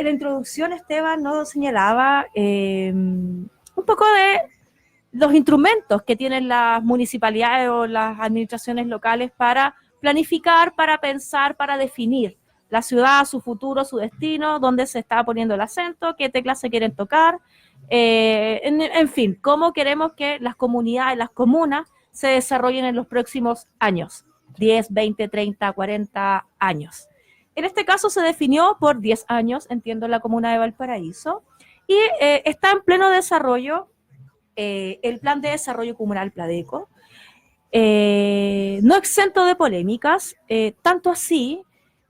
en la introducción Esteban nos señalaba un poco de los instrumentos que tienen las municipalidades o las administraciones locales para planificar, para pensar, para definir la ciudad, su futuro, su destino, dónde se está poniendo el acento, qué teclas se quieren tocar, en fin, cómo queremos que las comunidades, las comunas se desarrollen en los próximos años, 10, 20, 30, 40 años. En este caso se definió por 10 años, entiendo, la comuna de Valparaíso, y está en pleno desarrollo el Plan de Desarrollo Comunal Pladeco, no exento de polémicas, tanto así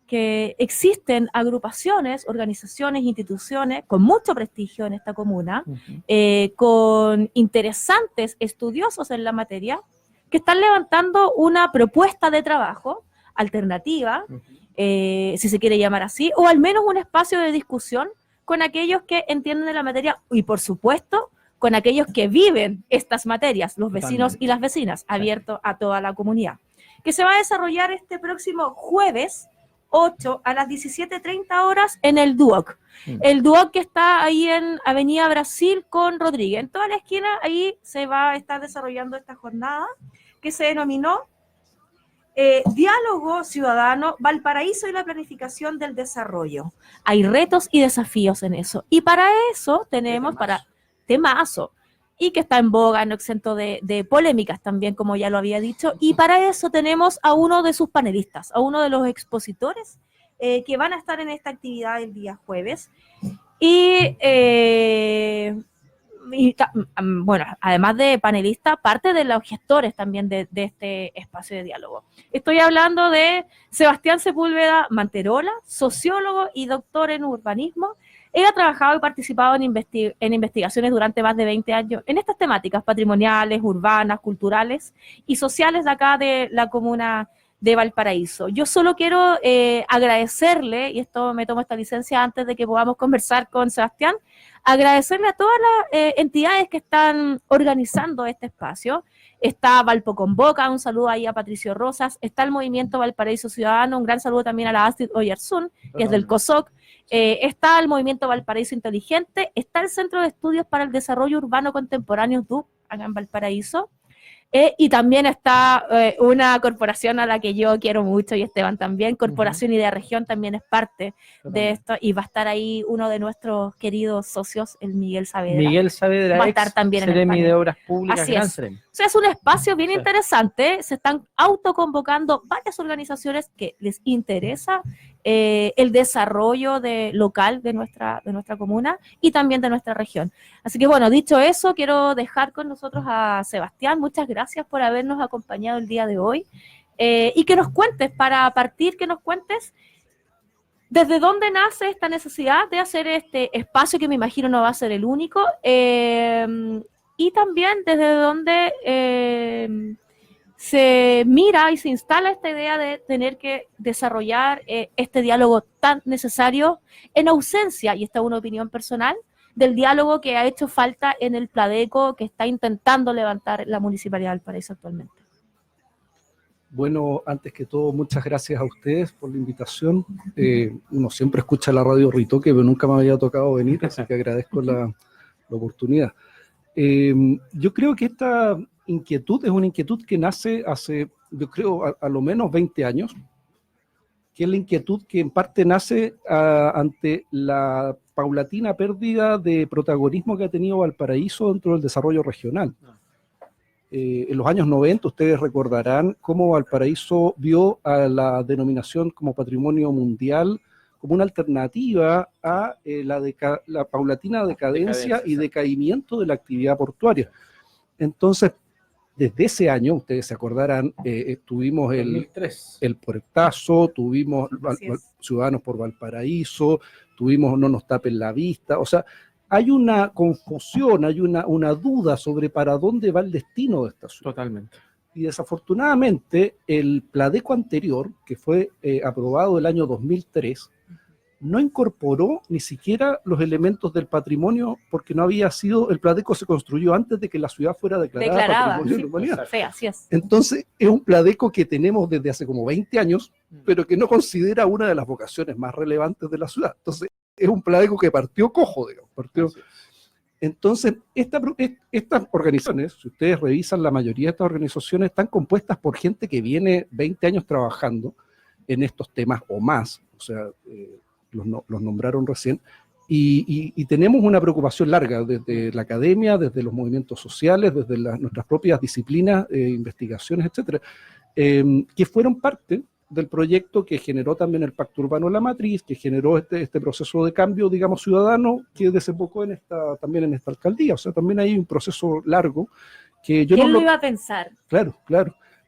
que existen agrupaciones, organizaciones, instituciones con mucho prestigio en esta comuna, con interesantes estudiosos en la materia, que están levantando una propuesta de trabajo alternativa, si se quiere llamar así, o al menos un espacio de discusión con aquellos que entienden de la materia y, por supuesto, con aquellos que viven estas materias, los vecinos y las vecinas, abierto a toda la comunidad, que se va a desarrollar este próximo jueves 8 a las 17:30 horas en el DUOC. El DUOC que está ahí en Avenida Brasil con Rodríguez. En toda la esquina ahí se va a estar desarrollando esta jornada que se denominó Diálogo Ciudadano, Valparaíso y la planificación del desarrollo. Hay retos y desafíos en eso. Y para eso tenemos temazo, y que está en boga, no exento de polémicas también, como ya lo había dicho, y para eso tenemos a uno de sus panelistas, a uno de los expositores que van a estar en esta actividad el día jueves, y bueno, además de panelista, parte de los gestores también de este espacio de diálogo. Estoy hablando de Sebastián Sepúlveda Manterola, sociólogo y doctor en urbanismo. Él ha trabajado y participado en investigaciones durante más de 20 años en estas temáticas patrimoniales, urbanas, culturales y sociales de acá de la comuna de Valparaíso. Yo solo quiero agradecerle, y esto me tomo esta licencia antes de que podamos conversar con Sebastián, agradecerle a todas las entidades que están organizando este espacio. Está Valpo Convoca, un saludo ahí a Patricio Rosas, está el Movimiento Valparaíso Ciudadano, un gran saludo también a la Astrid Oyarzún, que es del COSOC, está el Movimiento Valparaíso Inteligente, está el Centro de Estudios para el Desarrollo Urbano Contemporáneo, DUC, acá en Valparaíso, y también está una corporación a la que yo quiero mucho, y Esteban también, Corporación Idea Región también es parte de esto, y va a estar ahí uno de nuestros queridos socios, el Miguel Saavedra. Miguel Saavedra, va a estar también en el panel de Obras Públicas. Así es. O sea, es un espacio bien interesante, se están autoconvocando varias organizaciones que les interesa el desarrollo local de nuestra comuna y también de nuestra región. Así que bueno, dicho eso, quiero dejar con nosotros a Sebastián. Muchas gracias por habernos acompañado el día de hoy y que nos cuentes, para partir, que nos cuentes desde dónde nace esta necesidad de hacer este espacio, que me imagino no va a ser el único, y también desde dónde se mira y se instala esta idea de tener que desarrollar este diálogo tan necesario en ausencia, y esta es una opinión personal, del diálogo que ha hecho falta en el Pladeco que está intentando levantar la Municipalidad de Valparaíso actualmente. Bueno, antes que todo, muchas gracias a ustedes por la invitación. Uno siempre escucha la radio Ritoque, pero nunca me había tocado venir, así que agradezco la oportunidad. Yo creo que esta inquietud es una inquietud que nace hace, yo creo, a lo menos 20 años, que es la inquietud que en parte nace ante la paulatina pérdida de protagonismo que ha tenido Valparaíso dentro del desarrollo regional. En los años 90 ustedes recordarán cómo Valparaíso vio a la denominación como patrimonio mundial como una alternativa a la paulatina decadencia y decaimiento de la actividad portuaria. Entonces, desde ese año, ustedes se acordarán, tuvimos el puertazo, tuvimos Ciudadanos por Valparaíso, tuvimos No nos tapen la vista, o sea, hay una confusión, hay una duda sobre para dónde va el destino de esta ciudad. Totalmente. Y desafortunadamente, el Pladeco anterior, que fue aprobado el año 2003, no incorporó ni siquiera los elementos del patrimonio, porque no había sido, el Pladeco se construyó antes de que la ciudad fuera declarada patrimonio de la humanidad. Sí, así es. Entonces, es un Pladeco que tenemos desde hace como 20 años, pero que no considera una de las vocaciones más relevantes de la ciudad. Entonces, es un Pladeco que partió cojo, digamos, partió. Entonces, estas organizaciones, si ustedes revisan, la mayoría de estas organizaciones están compuestas por gente que viene 20 años trabajando en estos temas o más, o sea, los nombraron recién, y tenemos una preocupación larga desde la academia, desde los movimientos sociales, desde nuestras propias disciplinas, investigaciones, etcétera, que fueron parte del proyecto que generó también el Pacto Urbano La Matriz, que generó este proceso de cambio, digamos, ciudadano, que desembocó también en esta alcaldía. O sea, también hay un proceso largo que yo ¿Quién no lo iba a pensar? Claro,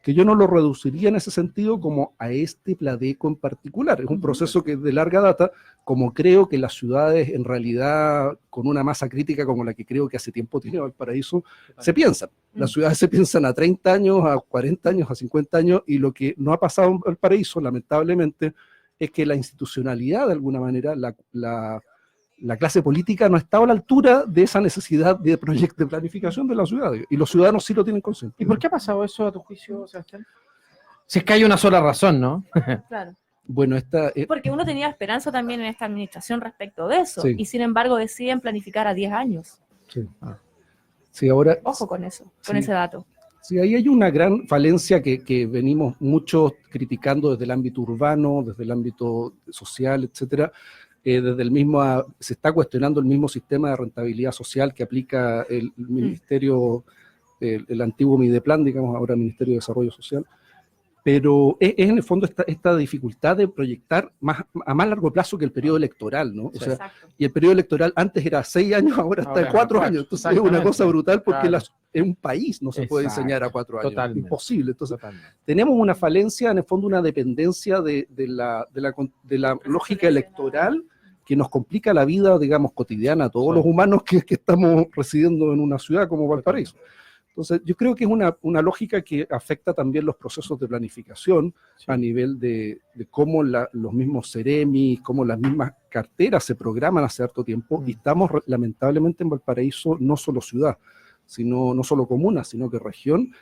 que yo no lo reduciría en ese sentido como a este Pladeco en particular. Es un proceso que es de larga data, como creo que las ciudades en realidad, con una masa crítica como la que creo que hace tiempo tiene Valparaíso, se piensan. Las ciudades se piensan a 30 años, a 40 años, a 50 años, y lo que no ha pasado en Valparaíso, lamentablemente, es que la institucionalidad, de alguna manera, la clase política no ha estado a la altura de esa necesidad de proyecto de planificación de la ciudad, y los ciudadanos sí lo tienen consciente. ¿Y por qué ha pasado eso a tu juicio, Sebastián? Si es que hay una sola razón, ¿no? Claro. Bueno, porque uno tenía esperanza también en esta administración respecto de eso, Sí. y sin embargo deciden planificar a 10 años. Sí. Sí, ahora, Ojo con eso, con sí. ese dato. Sí, ahí hay una gran falencia que venimos muchos criticando desde el ámbito urbano, desde el ámbito social, etcétera. Desde el mismo, se está cuestionando el mismo sistema de rentabilidad social que aplica el Ministerio, el antiguo Mideplan, digamos, ahora Ministerio de Desarrollo Social. Pero es en el fondo esta dificultad de proyectar a más largo plazo que el periodo electoral, ¿no? Sí, o sea, exacto. y el periodo electoral antes era 6 años, ahora está en 4 años. Entonces es una cosa brutal porque es un país, no se puede diseñar a 4 años. Totalmente. Imposible. Entonces, Totalmente. tenemos una falencia, en el fondo una dependencia de la lógica electoral que nos complica la vida, digamos, cotidiana a todos los humanos que estamos residiendo en una ciudad como Valparaíso. Entonces, yo creo que es una lógica que afecta también los procesos de planificación a nivel de cómo los mismos Ceremis, cómo las mismas carteras se programan hace harto tiempo, y estamos lamentablemente en Valparaíso, no solo ciudad, no solo comuna, sino que región,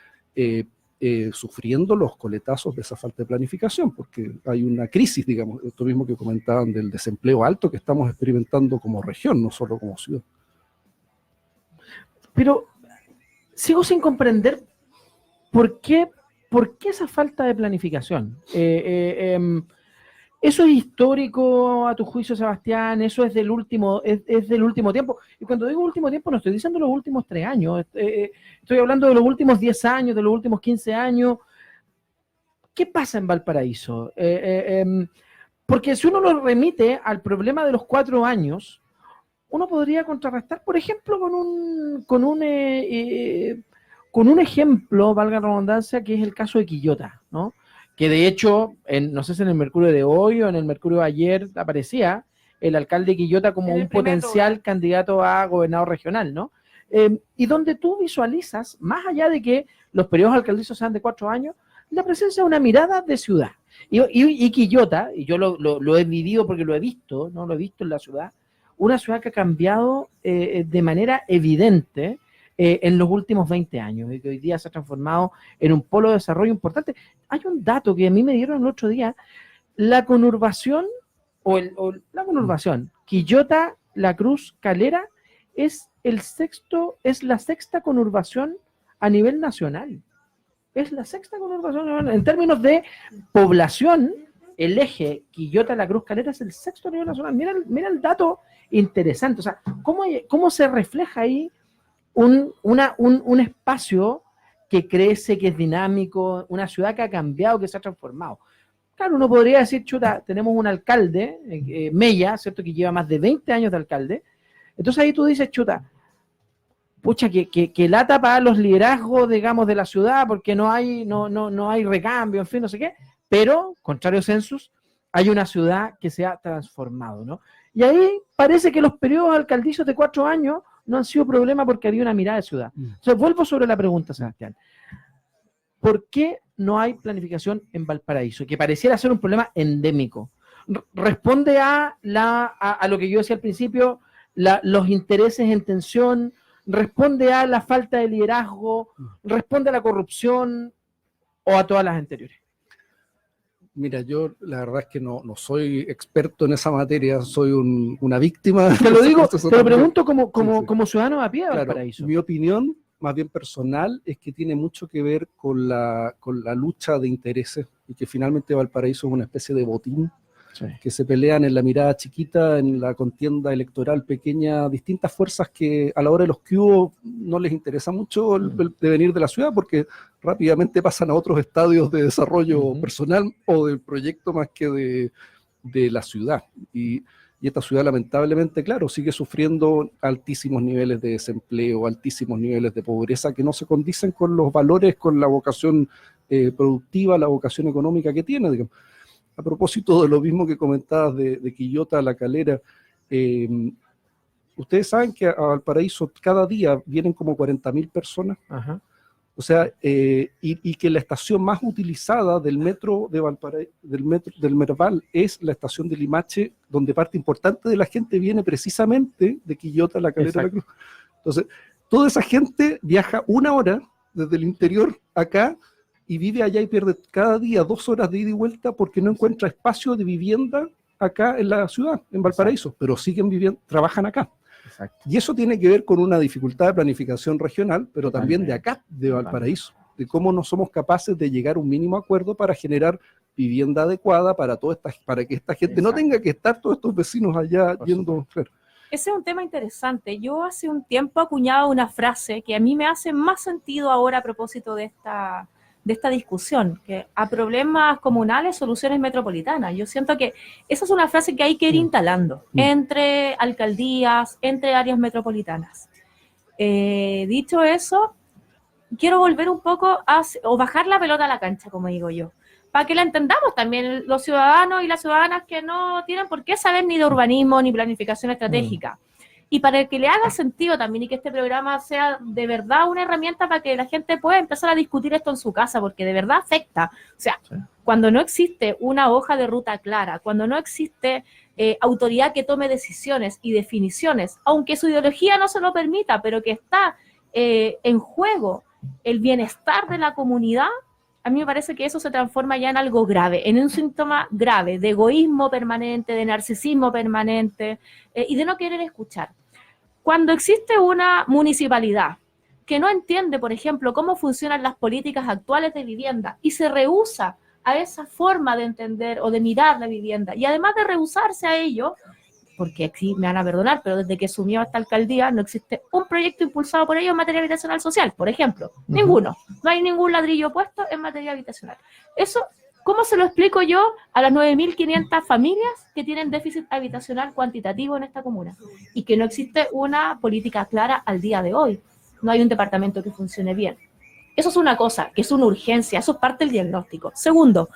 sufriendo los coletazos de esa falta de planificación, porque hay una crisis, digamos, esto mismo que comentaban del desempleo alto que estamos experimentando como región, no solo como ciudad. Pero sigo sin comprender por qué esa falta de planificación. Eso es histórico a tu juicio, Sebastián, eso es del último tiempo. Y cuando digo último tiempo no estoy diciendo los últimos 3 años, estoy hablando de los últimos 10 años, de los últimos 15 años. ¿Qué pasa en Valparaíso? Porque si uno lo remite al problema de los 4 años, uno podría contrarrestar, por ejemplo, con un ejemplo, valga la redundancia, que es el caso de Quillota, ¿no? Que de hecho, no sé si en el Mercurio de hoy o en el Mercurio de ayer aparecía el alcalde de Quillota como un potencial candidato a gobernador regional, ¿no? Y donde tú visualizas, más allá de que los periodos alcaldizos sean de 4 años, la presencia de una mirada de ciudad. Y Quillota, y yo lo he vivido porque lo he visto, ¿no? Lo he visto en la ciudad, una ciudad que ha cambiado de manera evidente en los últimos 20 años y que hoy día se ha transformado en un polo de desarrollo importante. Hay un dato que a mí me dieron el otro día, la conurbación, Quillota, La Cruz, Calera, es la sexta conurbación a nivel nacional. Es la sexta conurbación en términos de población. El eje Quillota, La Cruz, Calera es el sexto a nivel nacional. Mira el dato interesante. O sea, ¿cómo se refleja ahí un espacio que crece, que es dinámico, una ciudad que ha cambiado, que se ha transformado? Claro, uno podría decir, chuta, tenemos un alcalde, Mella, ¿cierto?, que lleva más de 20 años de alcalde. Entonces ahí tú dices, chuta, pucha, que lata para los liderazgos, digamos, de la ciudad, porque no hay recambio, en fin, no sé qué. Pero, contrario a Census, hay una ciudad que se ha transformado, ¿no? Y ahí parece que los periodos alcaldizos de 4 años no han sido problema porque había una mirada de ciudad. Entonces, vuelvo sobre la pregunta, Sebastián. ¿Por qué no hay planificación en Valparaíso? Que pareciera ser un problema endémico. Responde a lo que yo decía al principio, los intereses en tensión, responde a la falta de liderazgo, responde a la corrupción o a todas las anteriores. Mira, yo la verdad es que no soy experto en esa materia, soy una víctima. Te lo digo, te lo pregunto Sí, sí. como ciudadano a pie de Claro, Valparaíso. mi opinión, más bien personal, es que tiene mucho que ver con la lucha de intereses y que finalmente Valparaíso es una especie de botín Sí. que se pelean en la mirada chiquita, en la contienda electoral pequeña, distintas fuerzas que a la hora de los que hubo no les interesa mucho el devenir de la ciudad porque rápidamente pasan a otros estadios de desarrollo personal o del proyecto más que de la ciudad. Y esta ciudad lamentablemente, claro, sigue sufriendo altísimos niveles de desempleo, altísimos niveles de pobreza que no se condicen con los valores, con la vocación productiva, la vocación económica que tiene, digamos. A propósito de lo mismo que comentabas de Quillota a La Calera, ustedes saben que a Valparaíso cada día vienen como 40.000 personas. Ajá. O sea, y que la estación más utilizada del metro de Valparaíso, del Merval, es la estación de Limache, donde parte importante de la gente viene precisamente de Quillota a La Calera. La Cruz. Entonces, toda esa gente viaja 1 hora desde el interior acá y vive allá y pierde cada día 2 horas de ida y vuelta porque no encuentra espacio de vivienda acá en la ciudad, en Valparaíso, pero siguen viviendo, trabajan acá. Exacto. Y eso tiene que ver con una dificultad de planificación regional, pero también de acá, de Valparaíso, de cómo no somos capaces de llegar a un mínimo acuerdo para generar vivienda adecuada para para que esta gente no tenga que estar todos estos vecinos allá yendo. Ese es un tema interesante. Yo hace un tiempo acuñaba una frase que a mí me hace más sentido ahora a propósito de esta discusión, que a problemas comunales, soluciones metropolitanas. Yo siento que esa es una frase que hay que ir instalando entre alcaldías, entre áreas metropolitanas. Dicho eso, quiero volver un poco o bajar la pelota a la cancha, como digo yo, para que la entendamos también los ciudadanos y las ciudadanas que no tienen por qué saber ni de urbanismo ni planificación estratégica. Y para que le haga sentido también y que este programa sea de verdad una herramienta para que la gente pueda empezar a discutir esto en su casa, porque de verdad afecta. O sea, cuando no existe una hoja de ruta clara, cuando no existe autoridad que tome decisiones y definiciones, aunque su ideología no se lo permita, pero que está en juego el bienestar de la comunidad, a mí me parece que eso se transforma ya en algo grave, en un síntoma grave de egoísmo permanente, de narcisismo permanente y de no querer escuchar. Cuando existe una municipalidad que no entiende, por ejemplo, cómo funcionan las políticas actuales de vivienda y se rehúsa a esa forma de entender o de mirar la vivienda, y además de rehusarse a ello, porque aquí me van a perdonar, pero desde que asumió esta alcaldía no existe un proyecto impulsado por ellos en materia habitacional social, por ejemplo. Ninguno. No hay ningún ladrillo puesto en materia habitacional. Eso, ¿cómo se lo explico yo a las 9.500 familias que tienen déficit habitacional cuantitativo en esta comuna? Y que no existe una política clara al día de hoy. No hay un departamento que funcione bien. Eso es una cosa, que es una urgencia, eso es parte del diagnóstico. Segundo,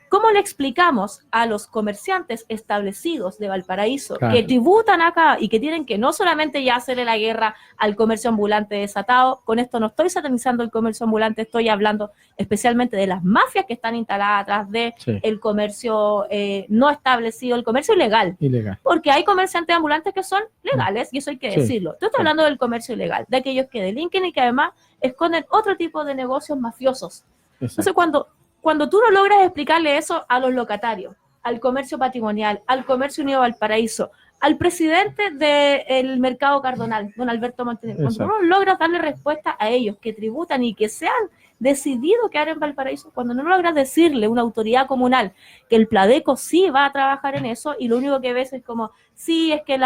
¿cómo le explicamos a los comerciantes establecidos de Valparaíso que tributan acá y que tienen que no solamente ya hacerle la guerra al comercio ambulante desatado? Con esto no estoy satanizando el comercio ambulante, estoy hablando especialmente de las mafias que están instaladas atrás de el comercio no establecido, el comercio ilegal. Porque hay comerciantes ambulantes que son legales, y eso hay que decirlo. Yo estoy hablando del comercio ilegal, de aquellos que delinquen y que además esconden otro tipo de negocios mafiosos. Entonces, cuando tú no logras explicarle eso a los locatarios, al comercio patrimonial, al comercio unido Valparaíso, al presidente del mercado Cardonal, don Alberto Montenegro, cuando tú no logras darle respuesta a ellos que tributan y que se han decidido quedar en Valparaíso, cuando no logras decirle a una autoridad comunal que el Pladeco sí va a trabajar en eso y lo único que ves es como, sí, es que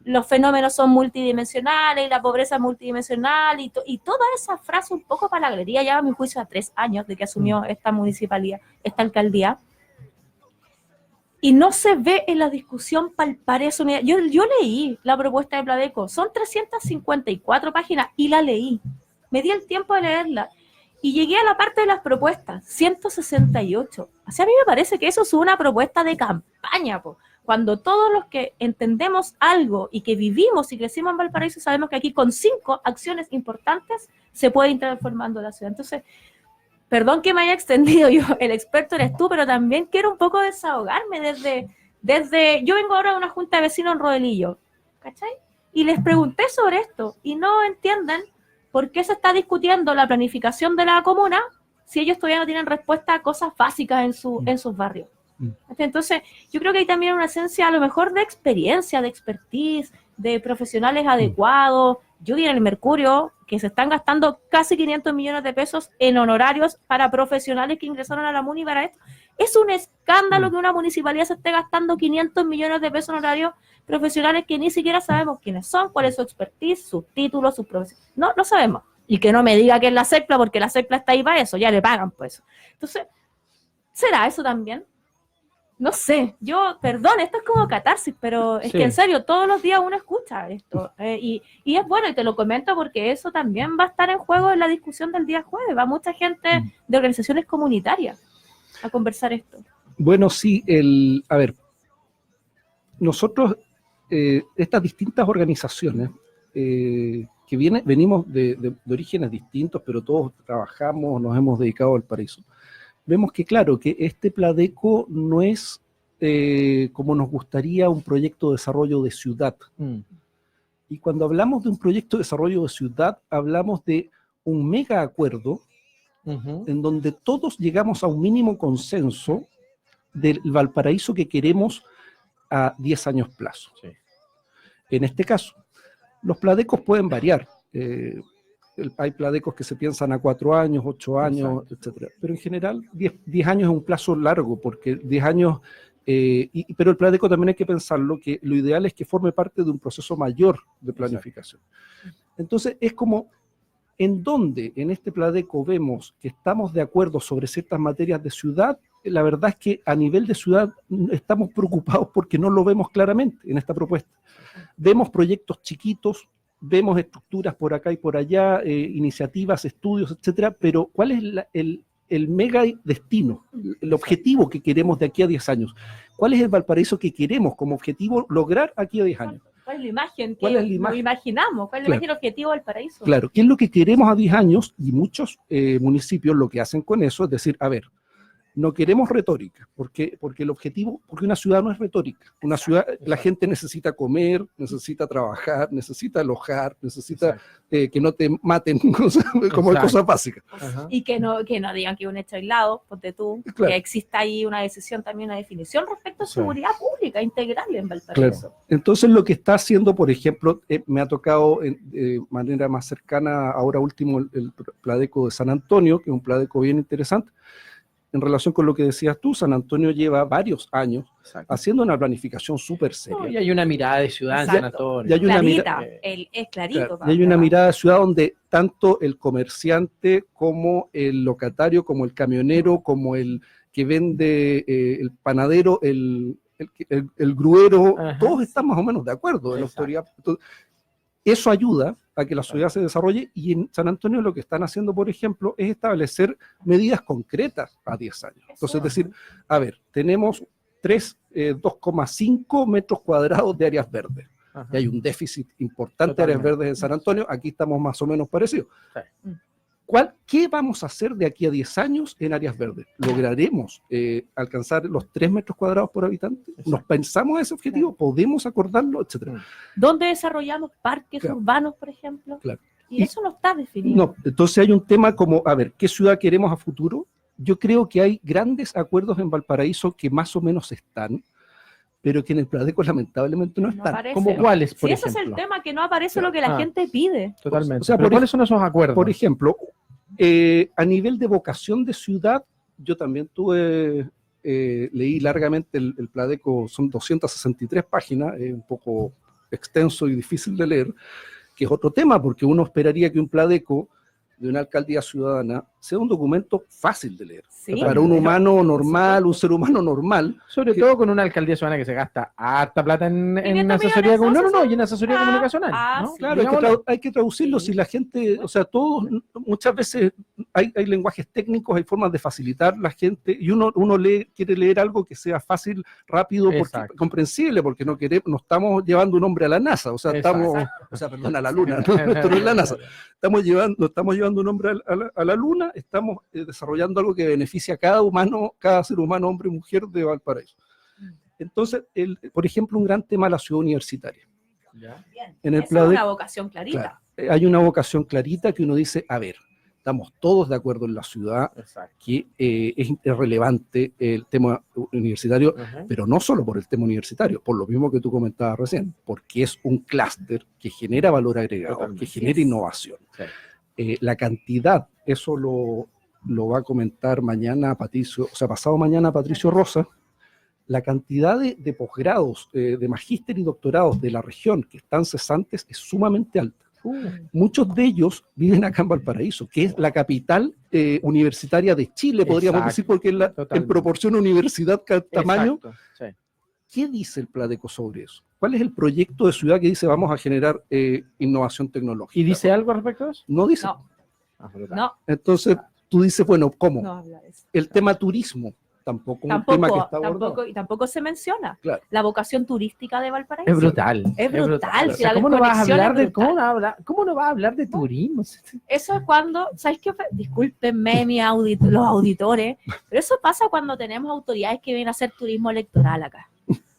los fenómenos son multidimensionales y la pobreza es multidimensional y toda esa frase un poco palabrería, ya a mi juicio a 3 años de que asumió esta municipalidad, esta alcaldía, y no se ve en la discusión palpar eso. Yo leí la propuesta de Pladeco, son 354 páginas y la leí, me di el tiempo de leerla y llegué a la parte de las propuestas, 168. O sea, a mí me parece que eso es una propuesta de campaña, cuando todos los que entendemos algo y que vivimos y crecimos en Valparaíso sabemos que aquí con 5 acciones importantes se puede ir transformando la ciudad. Entonces, perdón que me haya extendido, el experto eres tú, pero también quiero un poco desahogarme desde yo vengo ahora de una junta de vecinos en Rodelillo, ¿cachai? Y les pregunté sobre esto y no entienden por qué se está discutiendo la planificación de la comuna si ellos todavía no tienen respuesta a cosas básicas en sus barrios. Entonces, yo creo que hay también una esencia a lo mejor de experiencia, de expertise, de profesionales adecuados. Yo vi en el Mercurio que se están gastando casi 500 millones de pesos en honorarios para profesionales que ingresaron a la MUNI para esto. Es un escándalo que una municipalidad se esté gastando 500 millones de pesos en honorarios profesionales que ni siquiera sabemos quiénes son, cuál es su expertise, sus títulos, sus profesiones. No, no sabemos. Y que no me diga que es la CECPLA, porque la CECPLA está ahí para eso, ya le pagan por eso. Entonces, ¿será eso también? No sé, perdón, esto es como catarsis, pero es que en serio, todos los días uno escucha esto, y es bueno, y te lo comento porque eso también va a estar en juego en la discusión del día jueves, va mucha gente de organizaciones comunitarias a conversar esto. Bueno, sí, a ver, nosotros, estas distintas organizaciones, que venimos de orígenes distintos, pero todos trabajamos, nos hemos dedicado al paraíso. Vemos que, claro, que este Pladeco no es como nos gustaría un proyecto de desarrollo de ciudad. Y cuando hablamos de un proyecto de desarrollo de ciudad, hablamos de un mega acuerdo en donde todos llegamos a un mínimo consenso del Valparaíso que queremos a 10 años plazo. Sí. En este caso, los Pladecos pueden variar. Hay Pladecos que se piensan a 4 años, 8 años, etc. Pero en general 10 años es un plazo largo, porque 10 años, pero el Pladeco también hay que pensarlo, que lo ideal es que forme parte de un proceso mayor de planificación. Entonces es como, en donde en este Pladeco vemos que estamos de acuerdo sobre ciertas materias de ciudad, la verdad es que a nivel de ciudad estamos preocupados porque no lo vemos claramente en esta propuesta. Vemos proyectos chiquitos, vemos estructuras por acá y por allá, iniciativas, estudios, etcétera, pero ¿cuál es el mega destino, el objetivo que queremos de aquí a 10 años? ¿Cuál es el Valparaíso que queremos como objetivo lograr aquí a 10 años? ¿Cuál es la imagen que nos imaginamos? ¿Cuál es la imagen objetivo del paraíso? Claro, ¿qué es lo que queremos a 10 años? Y muchos municipios lo que hacen con eso es decir, a ver, no queremos retórica, porque el objetivo, porque una ciudad no es retórica. Una ciudad, la gente necesita comer, necesita trabajar, necesita alojar, necesita que no te maten, como cosas básicas. Y que no digan que es un hecho aislado, ponte tú, que exista ahí una decisión, también una definición respecto a seguridad pública integral en Valparaíso. Claro. Entonces lo que está haciendo, por ejemplo, me ha tocado de manera más cercana, ahora último, el Pladeco de San Antonio, que es un Pladeco bien interesante. En relación con lo que decías tú, San Antonio lleva varios años haciendo una planificación súper seria. Y hay una mirada de ciudad en San Antonio. Y hay una es clarito. Claro, y hay una mirada de ciudad donde tanto el comerciante como el locatario, como el camionero, como el que vende, el panadero, el gruero, todos están más o menos de acuerdo en la autoridad. Entonces, eso ayuda a que la ciudad se desarrolle, y en San Antonio lo que están haciendo, por ejemplo, es establecer medidas concretas a 10 años. Entonces, es decir, a ver, tenemos 2,5 metros cuadrados de áreas verdes. Y hay un déficit importante de áreas verdes en San Antonio, aquí estamos más o menos parecidos. ¿Qué vamos a hacer de aquí a 10 años en áreas verdes? ¿Lograremos alcanzar los 3 metros cuadrados por habitante? ¿Nos pensamos ese objetivo? ¿Podemos acordarlo? Etcétera. ¿Dónde desarrollamos parques urbanos, por ejemplo? Claro. Y eso no está definido. No, entonces hay un tema como, a ver, ¿qué ciudad queremos a futuro? Yo creo que hay grandes acuerdos en Valparaíso que más o menos están, pero que en el Pladeco lamentablemente no están. ¿Como cuáles, por ejemplo? Ese es el tema, que no aparece lo que la gente pide. Totalmente. O sea, ¿cuáles son esos acuerdos? Por ejemplo, a nivel de vocación de ciudad, yo también leí largamente el Pladeco, son 263 páginas, un poco extenso y difícil de leer, que es otro tema, porque uno esperaría que un Pladeco de una alcaldía ciudadana sea un documento fácil de leer. Sí, para un humano normal, un ser humano normal. Sobre todo con una alcaldía ciudadana que se gasta harta plata en asesoría comunicacional. Y en asesoría comunicacional. ¿No? Claro, hay que traducirlo. Si la gente, o sea, todos, muchas veces hay lenguajes técnicos, hay formas de facilitar la gente, y uno quiere leer algo que sea fácil, rápido, comprensible, porque no estamos llevando un hombre a la NASA, o sea, perdón, a la Luna, esto no es la NASA. Estamos llevando un hombre a la Luna, estamos desarrollando algo que beneficia a cada ser humano, hombre y mujer de Valparaíso. Entonces, por ejemplo, un gran tema, la ciudad universitaria. En el Pladeco, es una vocación clarita. Claro, hay una vocación clarita que uno dice, a ver, estamos todos de acuerdo en la ciudad Exacto. que es relevante el tema universitario, pero no solo por el tema universitario, por lo mismo que tú comentabas recién, porque es un clúster que genera valor agregado, Totalmente. que genera innovación. Sí. La cantidad, eso lo va a comentar mañana Patricio, o sea, pasado mañana Patricio Rosa, la cantidad de posgrados, de magíster y doctorados de la región que están cesantes es sumamente alta. Muchos de ellos viven acá en Valparaíso, que es la capital universitaria de Chile, podríamos Exacto. decir, porque en Totalmente. proporción universidad-tamaño. Exacto. Sí. ¿Qué dice el Pladeco sobre eso? ¿Cuál es el proyecto de ciudad que dice vamos a generar innovación tecnológica? ¿Y dice algo al respecto de eso? No dice. No, Ah, brutal. no, Entonces tú dices, bueno, ¿cómo? no habla de eso. El tema turismo, tampoco un tema que está abordado. Tampoco se menciona. Claro. La vocación turística de Valparaíso. Es brutal. Es brutal. O Si sea, la ¿cómo no vas a desconexión hablar es de brutal. cómo no vas a hablar de turismo? Eso es cuando, ¿sabes qué? Discúlpenme los auditores, pero eso pasa cuando tenemos autoridades que vienen a hacer turismo electoral acá.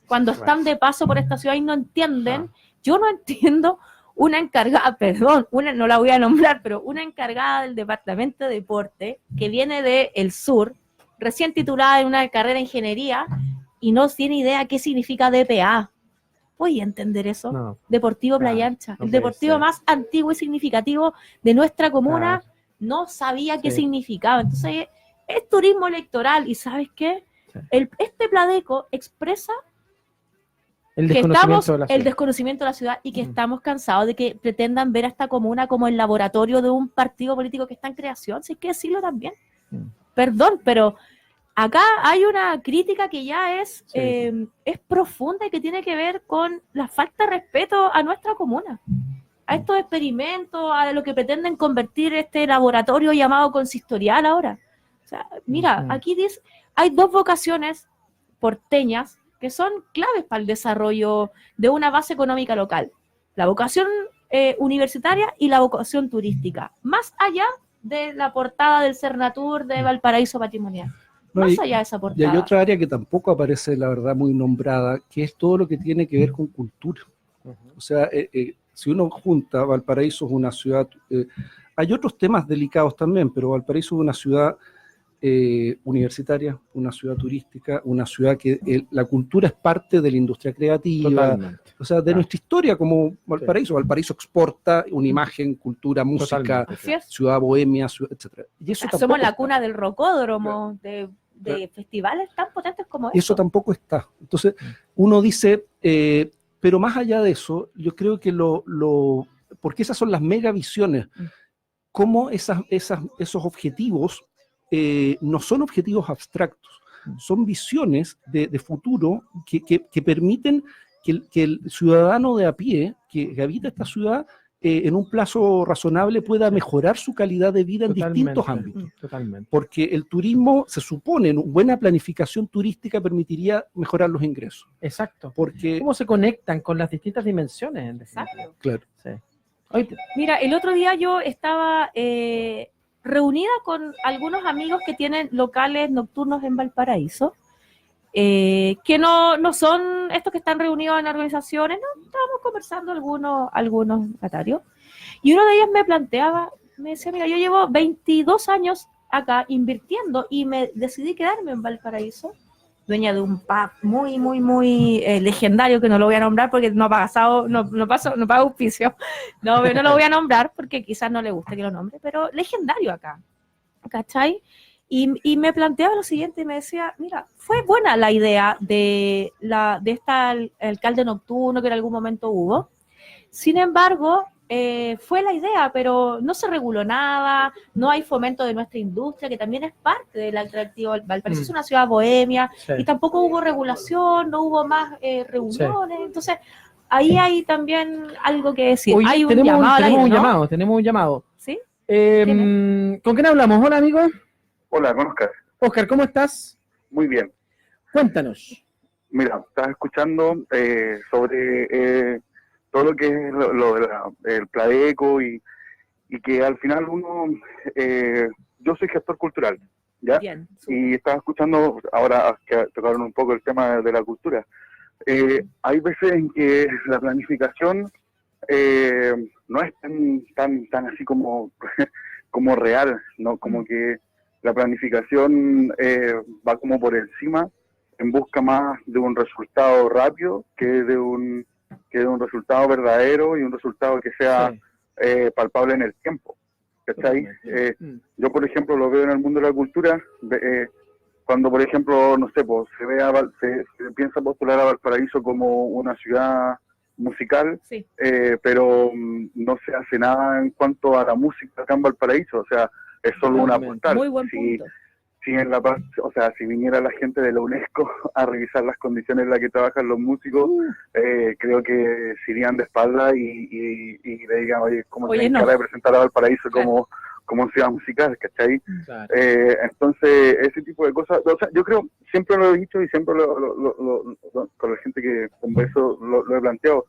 Cuando están de paso por esta ciudad y no entienden, yo no entiendo una encargada, perdón, no la voy a nombrar, pero una encargada del departamento de deporte que viene del sur, recién titulada en una carrera de ingeniería y no tiene idea qué significa DPA. ¿Voy a entender eso? No. Deportivo Playa Ancha, no el puede deportivo ser. más antiguo y significativo de nuestra comuna, no sabía qué Sí. significaba. Entonces, es turismo electoral y ¿sabes qué? Sí. Este Pladeco expresa El que desconocimiento estamos de la ciudad. el desconocimiento de la ciudad y que estamos cansados de que pretendan ver a esta comuna como el laboratorio de un partido político que está en creación, si hay que decirlo también. Perdón, pero acá hay una crítica que ya es profunda y que tiene que ver con la falta de respeto a nuestra comuna, a estos experimentos, a lo que pretenden convertir este laboratorio llamado consistorial ahora. O sea, mira, aquí dice, hay dos vocaciones porteñas que son claves para el desarrollo de una base económica local. La vocación universitaria y la vocación turística. Más allá de la portada del Cernatur de Valparaíso Patrimonial. Más allá de esa Y portada. hay otra área que tampoco aparece, la verdad, muy nombrada, que es todo lo que tiene que ver con cultura. O sea, si uno junta, Valparaíso es una ciudad... hay otros temas delicados también, pero Valparaíso es una ciudad universitaria, una ciudad turística, una ciudad que la cultura es parte de la industria creativa, Totalmente. o sea, de nuestra historia como Valparaíso. Sí. Valparaíso exporta una imagen, cultura, música, ciudad bohemia, etc. Y eso somos la cuna del rocódromo, de festivales tan potentes como eso. Y eso tampoco está. Entonces, uno dice, pero más allá de eso, yo creo que porque esas son las megavisiones, cómo esos objetivos no son objetivos abstractos, son visiones de futuro que permiten que el ciudadano de a pie que habita esta ciudad en un plazo razonable pueda mejorar su calidad de vida en distintos ámbitos. Totalmente. Porque el turismo, se supone, en buena planificación turística permitiría mejorar los ingresos. Exacto. Porque, ¿cómo se conectan con las distintas dimensiones? Exacto. Claro. Sí. Mira, el otro día yo estaba reunida con algunos amigos que tienen locales nocturnos en Valparaíso, que no son estos que están reunidos en organizaciones, no, estábamos conversando algunos notarios, y uno de ellos me decía, mira, yo llevo 22 años acá invirtiendo y me decidí quedarme en Valparaíso, dueña de un pub muy legendario, que no lo voy a nombrar porque no paga auspicio, no lo voy a nombrar porque quizás no le guste que lo nombre, pero legendario acá, ¿cachai? Y me planteaba lo siguiente y me decía, mira, fue buena la idea de esta alcalde nocturno que en algún momento hubo, sin embargo, fue la idea, pero no se reguló nada, no hay fomento de nuestra industria, que también es parte del atractivo. Valparaíso es una ciudad bohemia, y tampoco hubo regulación, no hubo más reuniones, entonces ahí hay también algo que decir. Oye, hay tenemos un llamado. ¿Sí? ¿Con quién hablamos? Hola, amigo. Hola, con Oscar. Oscar, ¿cómo estás? Muy bien. Cuéntanos. Mira, estás escuchando sobre todo lo que es el Pladeco y que al final yo soy gestor cultural, ¿ya? Bien, y estaba escuchando, ahora que tocaron un poco el tema de la cultura, hay veces en que la planificación no es tan así como como real, ¿no? Como que la planificación va como por encima, en busca más de un resultado rápido que de un resultado verdadero y un resultado que sea palpable en el tiempo. ¿Cachai? Yo, por ejemplo, lo veo en el mundo de la cultura, cuando, por ejemplo, no sé, pues, se piensa postular a Valparaíso como una ciudad musical, pero no se hace nada en cuanto a la música acá en Valparaíso, o sea, es solo una postal. Muy buen punto. Si en La Paz, o sea, si viniera la gente de la UNESCO a revisar las condiciones en las que trabajan los músicos, creo que se irían de espalda y le digan, oye, ¿cómo tienen que representar a Valparaíso como ciudad musical? ¿Cachai? Claro. Entonces, ese tipo de cosas, o sea, yo creo, siempre lo he dicho y siempre con la gente que converso lo he planteado,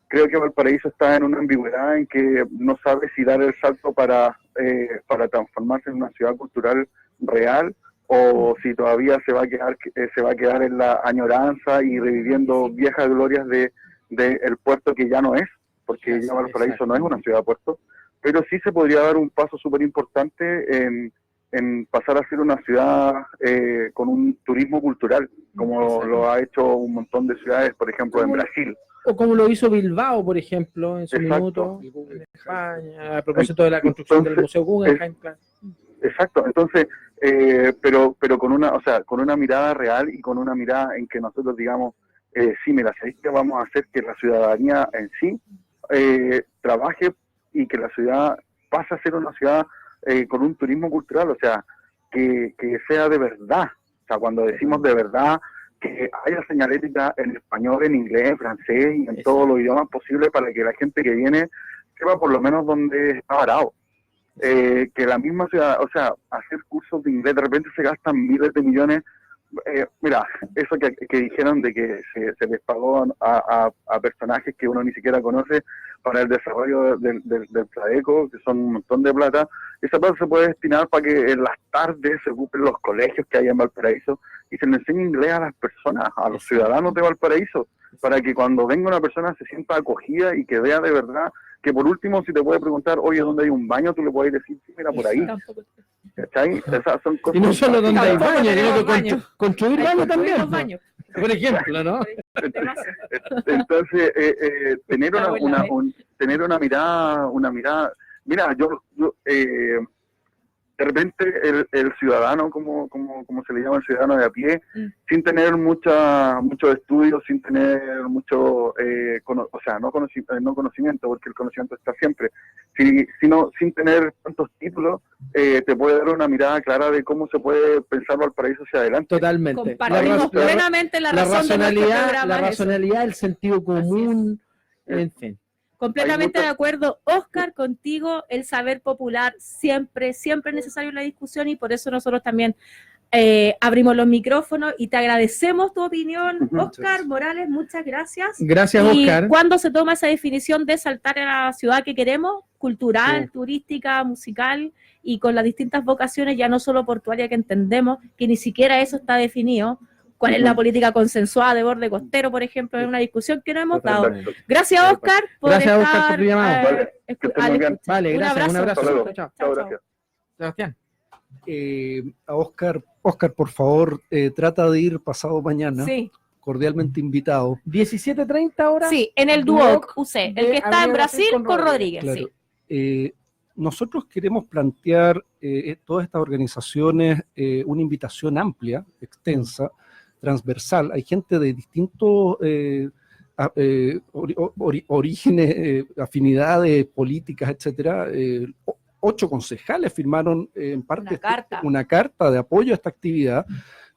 creo que Valparaíso está en una ambigüedad en que no sabe si dar el salto para transformarse en una ciudad cultural real, o si todavía se va a quedar en la añoranza y reviviendo viejas glorias de el puerto que ya no es, porque ya Valparaíso no es una ciudad puerto, pero sí se podría dar un paso súper importante en pasar a ser una ciudad con un turismo cultural, como lo ha hecho un montón de ciudades, por ejemplo, en Brasil. O como lo hizo Bilbao, por ejemplo, en su minuto, en España, a propósito de la construcción del Museo Guggenheim. Exacto, entonces, pero con una mirada real y con una mirada en que nosotros digamos, sí, mira, ¿sabéis que vamos a hacer que la ciudadanía en sí trabaje y que la ciudad pase a ser una ciudad con un turismo cultural, o sea, que sea de verdad, o sea, cuando decimos de verdad, que haya señalética en español, en inglés, en francés y en todos los idiomas posibles para que la gente que viene sepa por lo menos dónde está varado. Que la misma ciudad, o sea, hacer cursos de inglés, de repente se gastan miles de millones. Mira, eso que dijeron de que se les pagó a personajes que uno ni siquiera conoce para el desarrollo del Pladeco, que son un montón de plata, esa plata se puede destinar para que en las tardes se ocupen los colegios que hay en Valparaíso y se le enseñe inglés a las personas, a los ciudadanos de Valparaíso, para que cuando venga una persona se sienta acogida y que vea de verdad que, por último, si te puede preguntar, oye, ¿dónde hay un baño? Tú le puedes decir, sí, mira, por ahí. ¿Cachai? Esas son cosas. Y no solo donde hay baño, sino que construir baños también. Por ejemplo, ¿no? Entonces, tener una mirada. Mira, yo de repente el ciudadano, como se le llama, el ciudadano de a pie, sin tener muchos estudios, sin tener mucho, no conocimiento, porque el conocimiento está siempre, sino sin tener tantos títulos, te puede dar una mirada clara de cómo se puede pensar Valparaíso hacia adelante. Totalmente. Compartimos plenamente la racionalidad, el sentido común, en fin. Completamente de acuerdo, Oscar, contigo. El saber popular siempre es necesario en la discusión y por eso nosotros también abrimos los micrófonos y te agradecemos tu opinión, Oscar Morales, muchas gracias. Gracias, Oscar. ¿Y cuándo se toma esa definición de saltar a la ciudad que queremos? Cultural, turística, musical y con las distintas vocaciones, ya no solo portuaria, que entendemos que ni siquiera eso está definido. ¿Cuál es la política consensuada de borde costero, por ejemplo, en una discusión que no hemos dado? Gracias, Oscar, por Oscar, por tu llamado. Vale, gracias, un abrazo. Chao, gracias. Sebastián. A Oscar, por favor, trata de ir pasado mañana. Sí. Cordialmente invitado. 17:30 horas. Sí, en el Duoc UC, el que está en Brasil con Rodríguez. Claro. Sí. Nosotros queremos plantear todas estas organizaciones una invitación amplia, extensa, transversal. Hay gente de distintos orígenes, afinidades políticas, etcétera. 8 concejales firmaron en parte una carta de apoyo a esta actividad,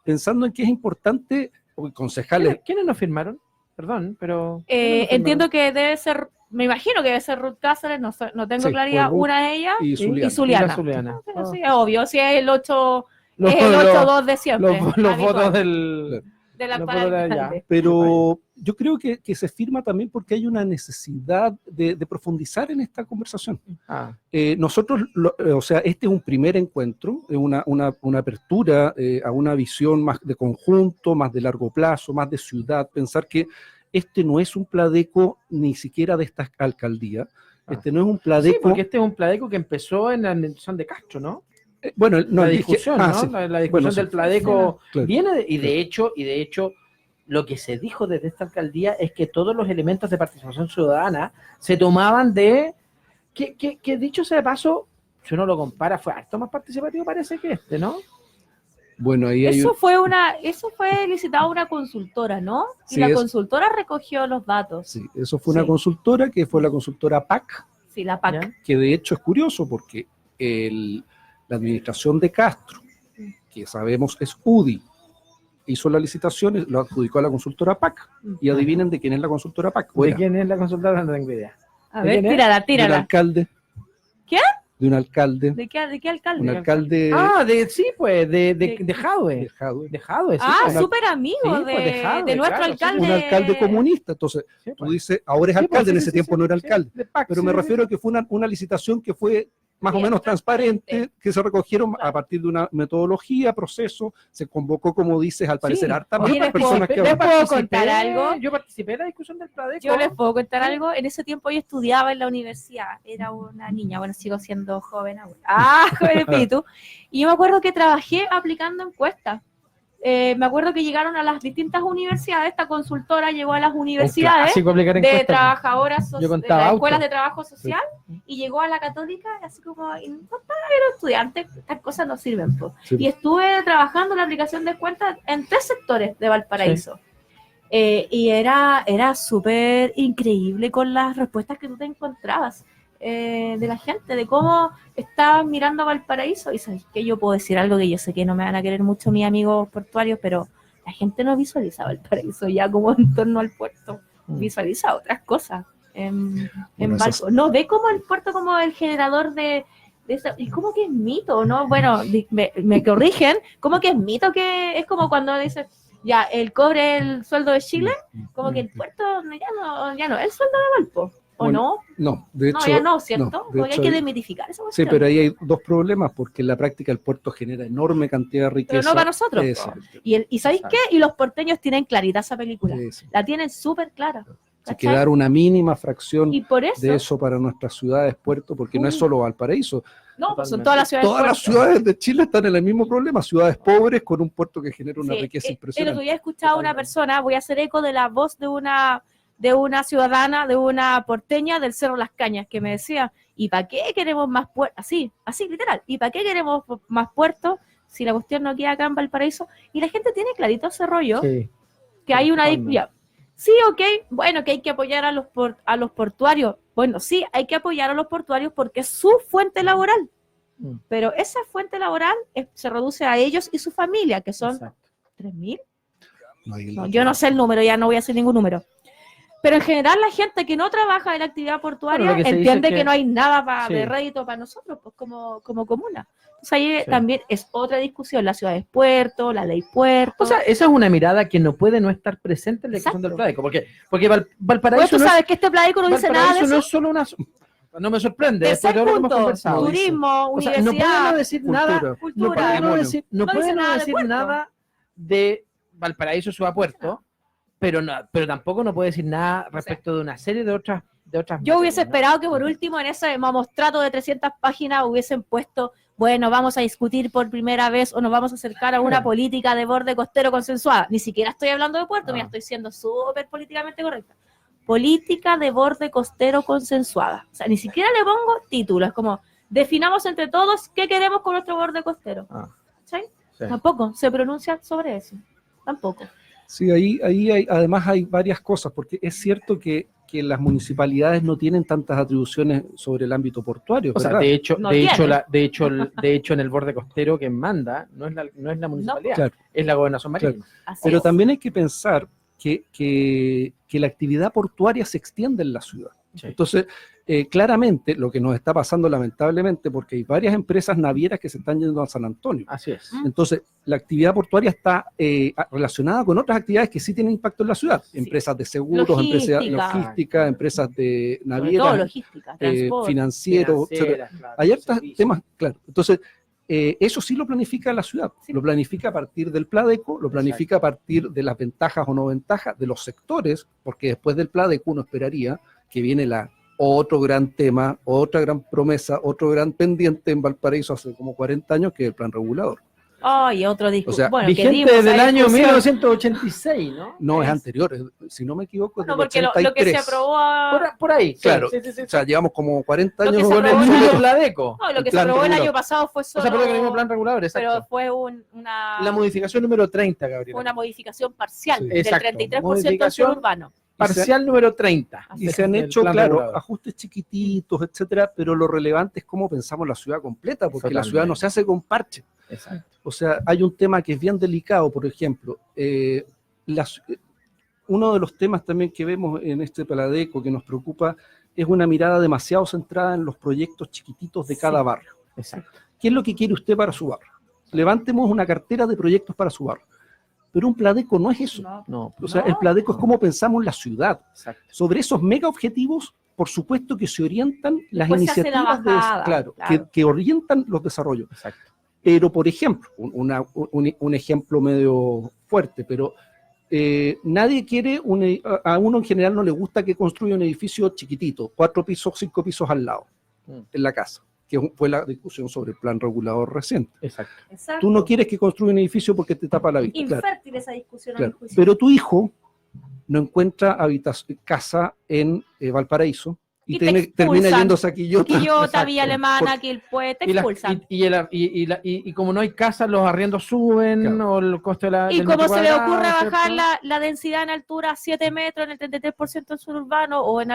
pensando en que es importante, concejales. ¿Quiénes no firmaron? Perdón, pero... Entiendo que debe ser, me imagino que debe ser Ruth Cáceres, no tengo claridad, una de ellas, y Zuliana. Sí, es obvio, si es el 8-2 de siempre. Los votos de la allá. Pero yo creo que se firma también porque hay una necesidad de profundizar en esta conversación. Nosotros, este es un primer encuentro, una apertura a una visión más de conjunto, más de largo plazo, más de ciudad, pensar que este no es un Pladeco ni siquiera de esta alcaldía, Este no es un Sí, Pladeco. porque este es un Pladeco que empezó en la administración de Castro, ¿no? Bueno, no, La dije- discusión, ¿no? sí. La discusión Bueno, sí. del Pladeco Claro. viene y de hecho, lo que se dijo desde esta alcaldía es que todos los elementos de participación ciudadana se tomaban de que dicho sea de paso, si uno lo compara, fue harto más participativo parece que este, ¿no? Bueno, ahí hay Eso fue licitado a una consultora, ¿no? Y Sí, la eso. consultora recogió los datos. Sí, eso fue una Sí. consultora que fue la consultora PAC, Sí, la PAC. ¿Ya? que de hecho es curioso porque la administración de Castro, que sabemos es UDI, hizo la licitación y lo adjudicó a la consultora PAC. Y adivinen de quién es la consultora PAC. ¿De quién es la consultora? No tengo idea. A ¿De ver, quién es? tírala, De un tírala. alcalde. ¿Qué? De un alcalde. ¿De qué Un alcalde? alcalde Sí, pues, de Jadwe. de Jadwe. De Jadwe, sí. Ah, pues. súper amigo Sí, pues, de dejado, nuestro claro, sí, alcalde. Un alcalde comunista. Entonces, Sí, tú pues. dices, ahora es Sí, pues, alcalde, en sí, ese sí, tiempo sí, no era sí, alcalde. de PAC, Pero sí, me sí, refiero sí. a que fue una licitación que fue más o Bien, menos transparente, transparente. que se recogieron a partir de una metodología, proceso, se convocó, como dices, al parecer, Sí. hartas Oye, más personas que ¿les hablan. puedo contar algo? Yo participé en la discusión del Pladeco. Yo les puedo contar algo. En ese tiempo yo estudiaba en la universidad. Era una niña, bueno, sigo siendo joven aún. Ah, joven espíritu. Y yo me acuerdo que trabajé aplicando encuestas. Me acuerdo que llegaron a las distintas universidades. Esta consultora llegó a las universidades Clásico aplicar de encuestas. trabajadoras, Yo de contaba las auto. escuelas de trabajo social, y llegó a la católica, así como, y no estaba, era estudiante, estas cosas no sirven. Po. Sí. Y estuve trabajando en la aplicación de cuentas en 3 sectores de Valparaíso. Y era súper increíble con las respuestas que tú te encontrabas de la gente, de cómo estaban mirando a Valparaíso. Y sabes que yo puedo decir algo que yo sé que no me van a querer mucho mis amigos portuarios, pero la gente no visualiza Valparaíso ya como en torno al puerto, visualiza otras cosas en Bueno, barco. No ve como el puerto como el generador de eso, y como que es mito, ¿no? Bueno, me corrigen, como que es mito, que es como cuando dices, ya, el cobre, el sueldo de Chile, como que el puerto ya no es el sueldo de Valpo, ¿o Bueno, no? No, de hecho. No, ya no, ¿cierto? no, de Porque hecho, hay que demitificar esa Sí, cuestión. pero ahí hay dos problemas, porque en la práctica el puerto genera enorme cantidad de riqueza. Pero no para nosotros, po. Exacto. ¿Y sabéis qué? Y los porteños tienen clarita esa película. Sí. La tienen súper clara. Hay que ¿cachai? dar una mínima fracción Y por eso, de eso para nuestras ciudades, puertos, porque no es solo Valparaíso. no, pues son todas las ciudades. Todas las puertos. ciudades de Chile están en el mismo problema, ciudades pobres con un puerto que genera una Sí, riqueza el otro impresionante. día he escuchado a una persona, voy a hacer eco de la voz de una ciudadana, de una porteña del Cerro Las Cañas, que me decía, ¿y para qué queremos más puertos? Así literal, ¿y para qué queremos más puertos si la cuestión no queda acá en Valparaíso? Y la gente tiene clarito ese rollo, Sí. que hay una totalmente. ya. Sí, ok, bueno, que hay que apoyar a los portuarios. Bueno, sí, hay que apoyar a los portuarios porque es su fuente laboral. Mm. Pero esa fuente laboral se reduce a ellos y su familia, que son Exacto. 3.000. No hay- No, yo no sé el número, ya no voy a hacer ningún número. Pero en general la gente que no trabaja en la actividad portuaria Bueno, lo que se entiende dice que que no hay nada Sí. de rédito para nosotros, pues como comuna. Entonces ahí Sí. también es otra discusión, la ciudad es puerto, la ley puerto. O sea, esa es una mirada que no puede no estar presente en la discusión Exacto. del Pladeco, porque pues Valparaíso tú no es, sabes que este plaico no dice nada de Valparaíso no eso. es solo una... No me sorprende, después Tercer de lo que hemos punto, conversado. turismo, O sea, no puede universidad, no decir cultura. nada, no cultura. puede no patrimonio. decir, no No puede dice no nada de decir puerto. nada de Valparaíso ciudad puerto, pero tampoco no puede decir nada respecto de una serie de otras Yo hubiese materias, ¿no? esperado que por último en ese mamostrato de 300 páginas hubiesen puesto, bueno, vamos a discutir por primera vez o nos vamos a acercar a una política de borde costero consensuada. Ni siquiera estoy hablando de puerto, mira, estoy siendo súper políticamente correcta. Política de borde costero consensuada. O sea, ni siquiera le pongo título, es como, definamos entre todos qué queremos con nuestro borde costero. ¿Cachai? Sí. Tampoco se pronuncia sobre eso. Tampoco. Sí, ahí además hay varias cosas, porque es cierto que las municipalidades no tienen tantas atribuciones sobre el ámbito portuario, O sea, ¿verdad? No tiene. de hecho, en el borde costero quien manda no es la municipalidad, Claro. es la gobernación marítima. Así Pero es. también hay que pensar que la actividad portuaria se extiende en la ciudad. Sí. Entonces, claramente, lo que nos está pasando lamentablemente, porque hay varias empresas navieras que se están yendo a San Antonio. Así es. Entonces, la actividad portuaria está relacionada con otras actividades que sí tienen impacto en la ciudad. Sí. Empresas de seguros, empresas Logística. logísticas, empresas de Sobre todo navieras, logística, transporte. financieros, etcétera. Financieras, claro, Hay hartos servicios. temas, claro. Entonces, eso sí lo planifica la ciudad, Sí. lo planifica a partir del Pladeco, lo planifica a partir de las ventajas o no ventajas de los sectores, porque después del Pladeco uno esperaría que viene la otro gran tema, otra gran promesa, otro gran pendiente en Valparaíso hace como 40 años, que es el plan regulador. Ay, otro disco. O sea, bueno, que Vigente dimos desde el a año discusión. 1986, ¿no? No, es Es- anterior, si no me equivoco, es No, del porque lo que se 83. aprobó Por ahí. Claro, Sí, sí, sí, o sea, llevamos como 40 Lo que años se con el aprobó mismo la- Pladeco. No, lo el que se plan aprobó el regulador. año pasado fue O solo. sea, pero que el mismo plan regulador, pero exacto. fue La modificación número 30, Gabriela. una modificación parcial Sí. del Exacto. 33% del Modificación sur urbano. Parcial número 30. Y se han del hecho, plan claro, regulador. ajustes chiquititos, etcétera, pero lo relevante es cómo pensamos la ciudad completa, porque la ciudad no Totalmente. se hace con parche. Exacto. O sea, hay un tema que es bien delicado, por ejemplo, uno de los temas también que vemos en este Pladeco que nos preocupa es una mirada demasiado centrada en los proyectos chiquititos de cada barrio. Exacto. ¿Qué es lo que quiere usted para su barrio? Levantemos una cartera de proyectos para su barrio. Pero un Pladeco no es eso. No, O sea, No. el Pladeco es cómo pensamos la ciudad. exacto. Sobre esos mega objetivos, por supuesto que se orientan las Después se hace la iniciativas bajada, claro, claro. que orientan los desarrollos. Exacto. Pero, por ejemplo, un ejemplo medio fuerte, pero nadie quiere, a uno en general no le gusta que construya un edificio chiquitito, 4 pisos, 5 pisos al lado, en la casa, que fue la discusión sobre el plan regulador reciente. Exacto. Exacto. Tú no quieres que construya un edificio porque te tapa la vista. Claro, Infértil esa discusión a mi claro. juicio. Pero tu hijo no encuentra casa en Valparaíso y Y te termina expulsan. yéndose a Quillota. Quillota, Exacto. Villa Alemana, que el te Y, las- expulsan. y como no hay casas, los arriendos suben, Claro. o el costo de la. Y del como metro se le cuadrado, ocurre bajar ¿cierto? la densidad en altura a 7 metros en el 33% del suburbano o en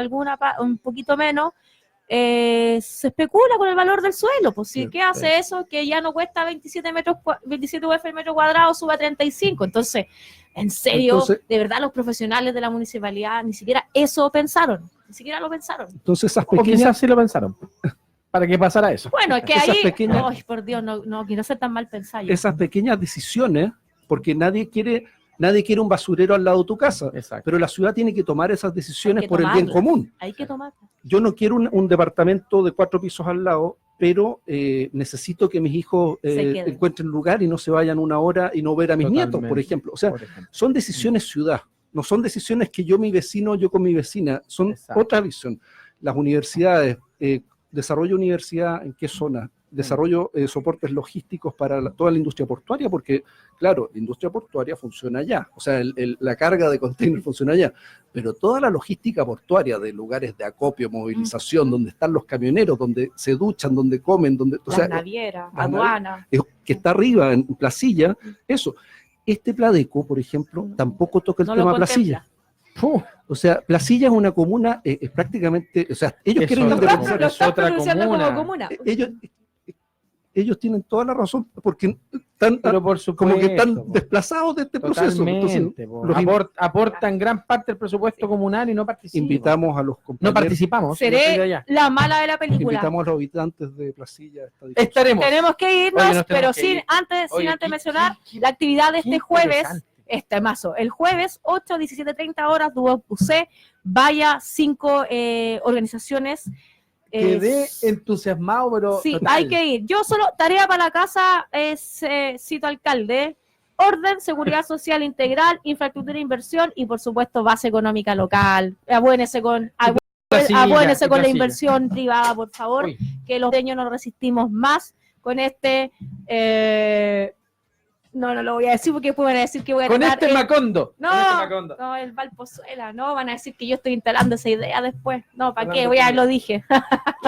un poquito menos, se especula con el valor del suelo. Pues si Sí, ¿qué hace eso? Que ya no cuesta 27 UF el metro cuadrado, sube a 35. Entonces, en serio, Entonces- de verdad los profesionales de la municipalidad ni siquiera eso pensaron. Ni siquiera lo pensaron. Entonces esas O quizás pequeñas, sí lo pensaron. Para que pasara eso. Bueno, es que Esas ahí, pequeñas- ay, por Dios, no quiero ser tan mal pensado. esas pequeñas decisiones, porque nadie quiere un basurero al lado de tu casa, Exacto. pero la ciudad tiene que tomar esas decisiones Hay que por el bien tomarlas. común. Hay que tomar. Yo no quiero un departamento de 4 pisos al lado, pero necesito que mis hijos Se queden. encuentren lugar y no se vayan una hora y no ver a mis nietos, por Totalmente. ejemplo. O sea, Por ejemplo. son decisiones ciudad, no son decisiones que yo mi vecino, yo con mi vecina, son Exacto. otra visión. Las universidades, desarrollo universidad, ¿en qué zona? Desarrollo soportes logísticos para toda la industria portuaria, porque, claro, la industria portuaria funciona allá, o sea, la carga de container funciona allá, pero toda la logística portuaria de lugares de acopio, movilización, donde están los camioneros, donde se duchan, donde comen, donde, o sea, Las navieras, las aduana. que está arriba en Placilla, eso. Este Pladeco, por ejemplo, tampoco toca el No lo tema contempla. Placilla. O sea, Placilla es una comuna, es prácticamente, o sea, ellos Es quieren otra independizar. comuna. Lo estás otra pronunciando como comuna. comuna. Ellos tienen toda la razón, porque están Pero por supuesto. como que están po. desplazados de este proceso. Entonces, Totalmente. Po. los Aportan gran parte del presupuesto comunal y no participan. invitamos a los No compañeros, participamos. yo soy de Seré allá. la mala de la película. invitamos a los habitantes de Placilla a esta discusión. Estaremos. Tenemos que irnos, Oye, nos tenemos pero que sin ir. antes, Oye, mencionar qué- la actividad de qué este jueves, interesante. este mazo. El jueves 8, 17:30 horas, Duoc UC, vaya 5 organizaciones. Quedé entusiasmado, pero. Sí, total. hay que ir. Yo solo, tarea para la casa es, cito alcalde, orden, seguridad social integral, infraestructura e inversión y por supuesto base económica local. Abúénese con Placilla, abúénese con la Placilla. inversión privada, por favor, Uy. que los dueños no resistimos más con este... no lo voy a decir porque después van a decir que voy a Con tratar este Macondo. No, Con este Macondo. no, el Valpozuela, no, van a decir que yo estoy instalando esa idea después. No, ¿para qué? Hablando Voy a con- lo dije.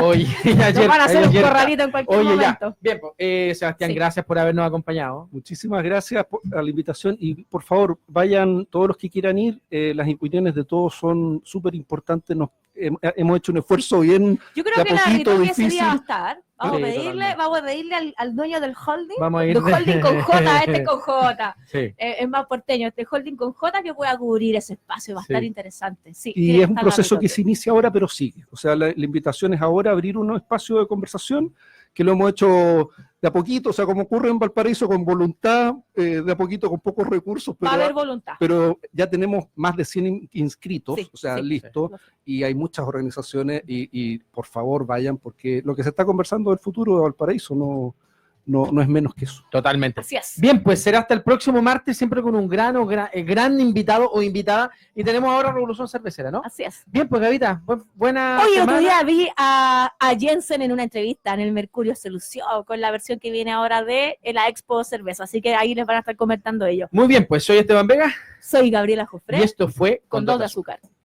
Oye, Nos van a hacer un ayer- corralito en cualquier Oye, ya. momento. Bien, pues, Sebastián, Sí. gracias por habernos acompañado. Muchísimas gracias a la invitación y por favor vayan todos los que quieran ir, las opiniones de todos son súper importantes, hemos hecho un esfuerzo bien, Yo de creo a que la poquito, Ritoque ese día va a difícil. estar. Sí, totalmente. Vamos a pedirle al dueño del holding, Vamos a ir. del holding con J, este con J. Sí. Es más porteño, este holding con J que pueda cubrir ese espacio, va a Sí. estar interesante. Sí, y tiene es un estar la proceso que Ritoque. se inicia ahora pero sigue, o sea, la invitación es ahora a abrir unos espacios de conversación que lo hemos hecho de a poquito, o sea, como ocurre en Valparaíso, con voluntad, de a poquito, con pocos recursos, Va a pero haber voluntad. pero ya tenemos más de 100 inscritos, Sí, o sea, sí. listos, y hay muchas organizaciones y por favor vayan, porque lo que se está conversando del futuro de Valparaíso no es menos que eso. Totalmente. Así es. Bien, pues será hasta el próximo martes, siempre con un gran invitado o invitada. Y tenemos ahora Revolución Cervecera, ¿no? Así es. Bien, pues Gavita, buena Oye, semana. otro día vi a Jensen en una entrevista en el Mercurio Solución con la versión que viene ahora de la Expo Cerveza. Así que ahí les van a estar comentando ellos. Muy bien, pues soy Esteban Vega Soy Gabriela y Jofré esto fue con 2 de azúcar.